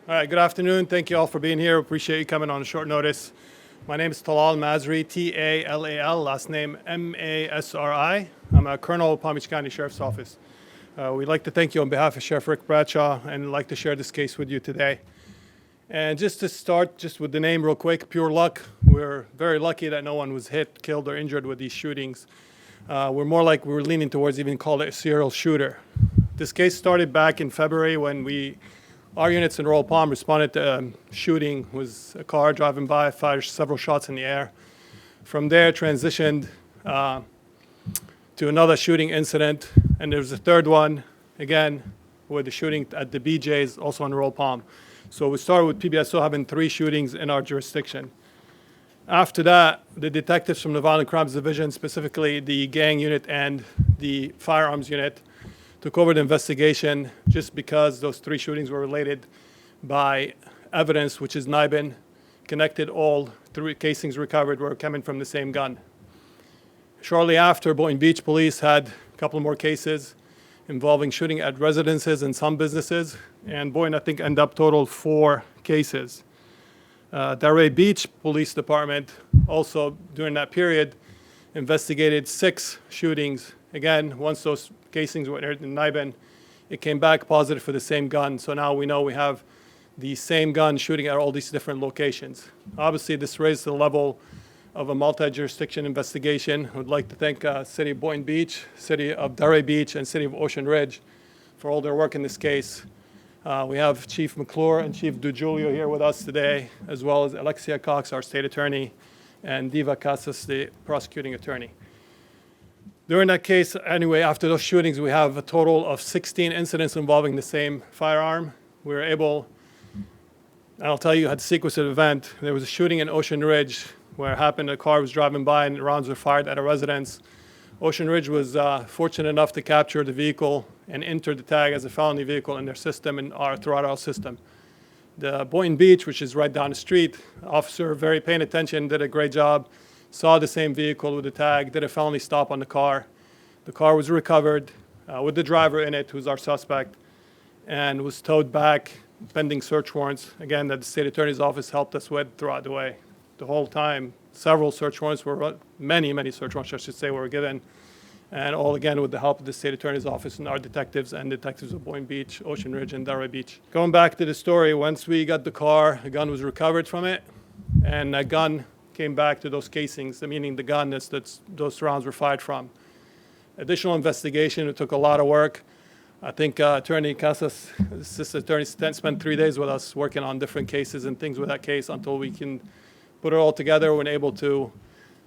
All right, good afternoon. Thank you all for being here. Appreciate you coming on short notice. My name is Talal Masri, T-A-L-A-L, last name M-A-S-R-I. I'm a colonel of Palm Beach County Sheriff's Office. We'd like to thank you on behalf of Sheriff Rick Bradshaw and like to share this case with you today. And just to start, just with the name real quick, pure luck. We're very lucky that no one was hit, killed, or injured with these shootings. We're leaning towards even call it a serial shooter. This case started back in February when our units in Royal Palm responded to a shooting. It was a car driving by, fired several shots in the air. From there, transitioned to another shooting incident, and there was a third one, again, with the shooting at the BJ's, also in Royal Palm. So we started with PBSO having 3 shootings in our jurisdiction. After that, the detectives from the Violent Crimes Division, specifically the gang unit and the firearms unit, took over the investigation just because those 3 shootings were related by evidence, which is NIBIN, connected all 3 casings recovered were coming from the same gun. Shortly after, Boynton Beach Police had a couple more cases involving shooting at residences and some businesses, and Boynton, I think, ended up total 4 cases. Delray Beach Police Department also, during that period, investigated 6 shootings. Again, once those casings were entered in NIBIN, it came back positive for the same gun. So now we know we have the same gun shooting at all these different locations. Obviously, this raised the level of a multi-jurisdiction investigation. I would like to thank City of Boynton Beach, City of Delray Beach, and City of Ocean Ridge for all their work in this case. We have Chief McClure and Chief DiGiulio here with us today, as well as Alexia Cox, our state attorney, and Diva Casas, the prosecuting attorney. During that case, anyway, after those shootings, we have a total of 16 incidents involving the same firearm. We were able, and I'll tell you, had a sequence of event. There was a shooting in Ocean Ridge where it happened, a car was driving by and rounds were fired at a residence. Ocean Ridge was fortunate enough to capture the vehicle and enter the tag as a felony vehicle in their system and throughout our system. The Boynton Beach, which is right down the street, officer, very paying attention, did a great job, saw the same vehicle with the tag, did a felony stop on the car. The car was recovered with the driver in it, who's our suspect, and was towed back pending search warrants, again, that the state attorney's office helped us with throughout the way. The whole time, several search warrants many search warrants, I should say, were given, and all again with the help of the state attorney's office and our detectives and detectives of Boynton Beach, Ocean Ridge, and Delray Beach. Going back to the story, once we got the car, a gun was recovered from it, and that gun came back to those casings, meaning the gun that those rounds were fired from. Additional investigation, it took a lot of work. I think Attorney Casas, Assistant Attorney, spent 3 days with us working on different cases and things with that case until we can put it all together. We're able to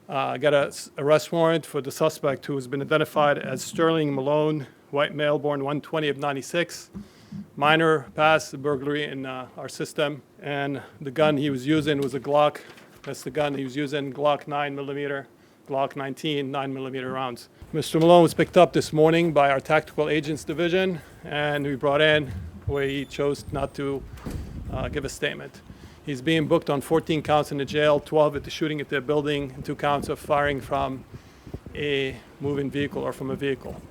get an arrest warrant for the suspect, who has been identified as Sterling Malone, white male, born 120 of 96. Minor past burglary in our system, and the gun he was using was a Glock. That's the gun he was using, Glock 9mm, Glock 19 9mm rounds. Mr. Malone was picked up this morning by our Tactical Agents Division, and we brought in where he chose not to give a statement. He's being booked on 14 counts in the jail, 12 at the shooting at the building, and 2 counts of firing from a moving vehicle or from a vehicle.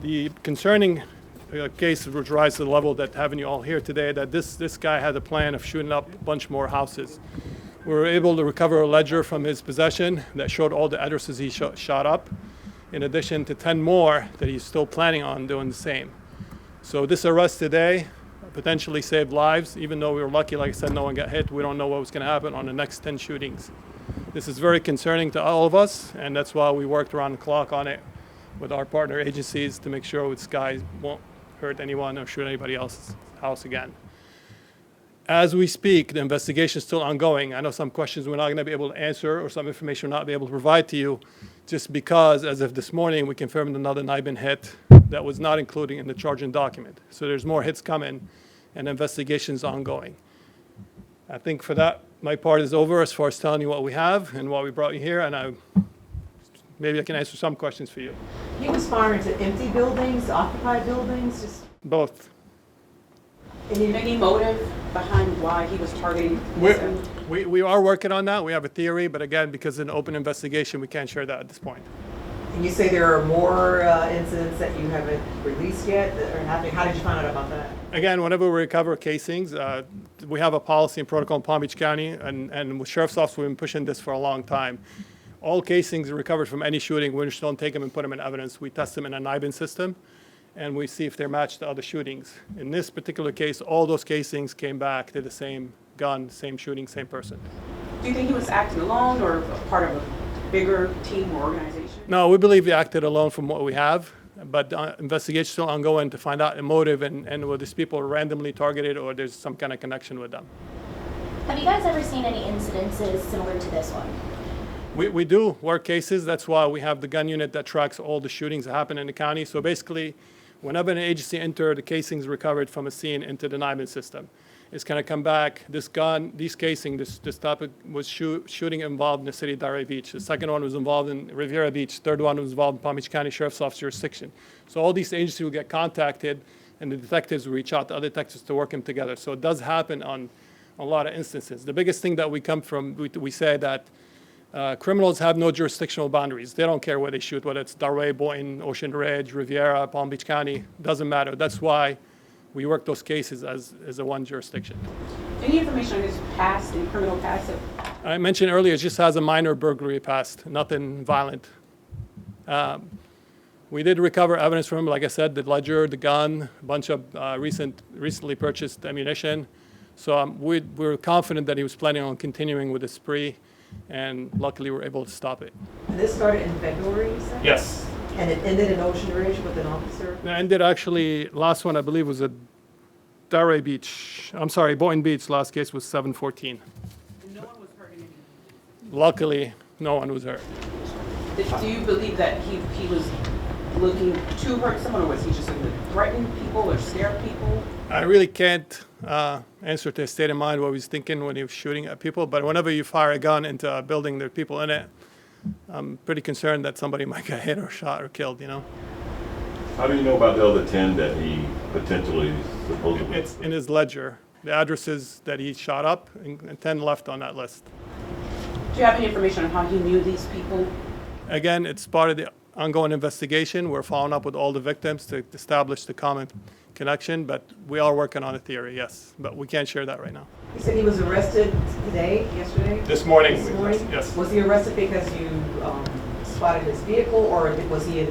The concerning case which rises to the level that having you all here today, that this guy had a plan of shooting up a bunch more houses. We were able to recover a ledger from his possession that showed all the addresses he shot up, in addition to 10 more that he's still planning on doing the same. So this arrest today potentially saved lives, even though we were lucky, like I said, no one got hit. We don't know what was going to happen on the next 10 shootings. This is very concerning to all of us, and that's why we worked around the clock on it with our partner agencies to make sure this guy won't hurt anyone or shoot anybody else's house again. As we speak, the investigation is still ongoing. I know some questions we're not going to be able to answer or some information we're not be able to provide to you, just because, as of this morning, we confirmed another NIBIN hit that was not included in the charging document. So there's more hits coming, and the investigation is ongoing. I think for that, my part is over as far as telling you what we have and why we brought you here, and maybe I can answer some questions for you. He was firing to empty buildings, occupied buildings, just Both. Any motive behind why he was targeting? We are working on that. We have a theory, but again, because it's an open investigation, we can't share that at this point. And you say there are more incidents that you haven't released yet that are happening. How did you find out about that? Again, whenever we recover casings, we have a policy and protocol in Palm Beach County, and with Sheriff's Office, we've been pushing this for a long time. All casings recovered from any shooting, we just don't take them and put them in evidence. We test them in a NIBIN system, and we see if they're matched to other shootings. In this particular case, all those casings came back to the same gun, same shooting, same person. Do you think he was acting alone or part of a bigger team or organization? No, we believe he acted alone from what we have, but investigation is still ongoing to find out the motive and were these people randomly targeted or there's some kind of connection with them. Have you guys ever seen any incidences similar to this one? We do work cases. That's why we have the gun unit that tracks all the shootings that happen in the county. So basically, whenever an agency enters, the casings recovered from a scene into the NIBIN system. It's going to come back. This gun, these casing, this topic was shooting involved in the city of Delray Beach. The second one was involved in Riviera Beach. Third one was involved in Palm Beach County Sheriff's Office jurisdiction. So all these agencies will get contacted, and the detectives will reach out to other detectives to work them together. So it does happen on a lot of instances. The biggest thing that we come from, we say that criminals have no jurisdictional boundaries. They don't care where they shoot, whether it's Delray, Boynton, Ocean Ridge, Riviera, Palm Beach County. Doesn't matter. That's why we work those cases as a one jurisdiction. Any information on his past and criminal past? I mentioned earlier, it just has a minor burglary past, nothing violent. We did recover evidence from him, like I said, the ledger, the gun, a bunch of recently purchased ammunition. So we're confident that he was planning on continuing with the spree, and luckily we're able to stop it. And this started in February, you said? Yes. And it ended in Ocean Ridge with an officer? It ended actually, last one I believe was at Delray Beach. I'm sorry, Boynton Beach, last case was 7/14. No one was hurt in any. Luckily, no one was hurt. Do you believe that he was looking to hurt someone, or was he just looking to threaten people or scare people? I really can't answer to his state of mind what he was thinking when he was shooting at people, but whenever you fire a gun into a building, there are people in it, I'm pretty concerned that somebody might get hit or shot or killed, you know? How do you know about the other 10 that he potentially supposedly? It's in his ledger, the addresses that he shot up, and 10 left on that list. Do you have any information on how he knew these people? Again, it's part of the ongoing investigation. We're following up with all the victims to establish the common connection, but we are working on a theory, yes. But we can't share that right now. You said he was arrested today, yesterday? This morning. This morning? Yes. Was he arrested because you spotted his vehicle, or was he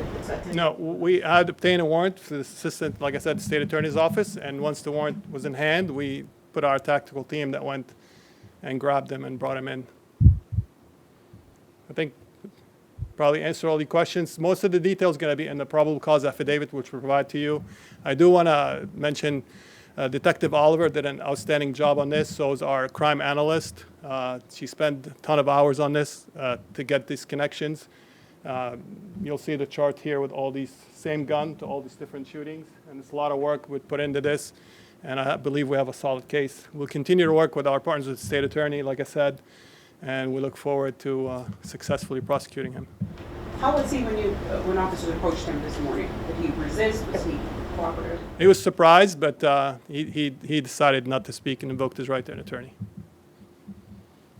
No, we had obtained a warrant for the assistant, like I said, the state attorney's office, and once the warrant was in hand, we put our tactical team that went and grabbed him and brought him in. I think probably answer all the questions. Most of the details going to be in the probable cause affidavit, which we'll provide to you. I do want to mention Detective Oliver did an outstanding job on this. So is our crime analyst. She spent a ton of hours on this to get these connections. You'll see the chart here with all these same gun to all these different shootings. And it's a lot of work we put into this. And I believe we have a solid case. We'll continue to work with our partners with the state attorney, like I said, and we look forward to successfully prosecuting him. How was he when officers approached him this morning? Did he resist? Was he cooperative? He was surprised, but he decided not to speak and invoked his right to an attorney.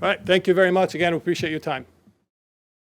All right, thank you very much. Again, we appreciate your time.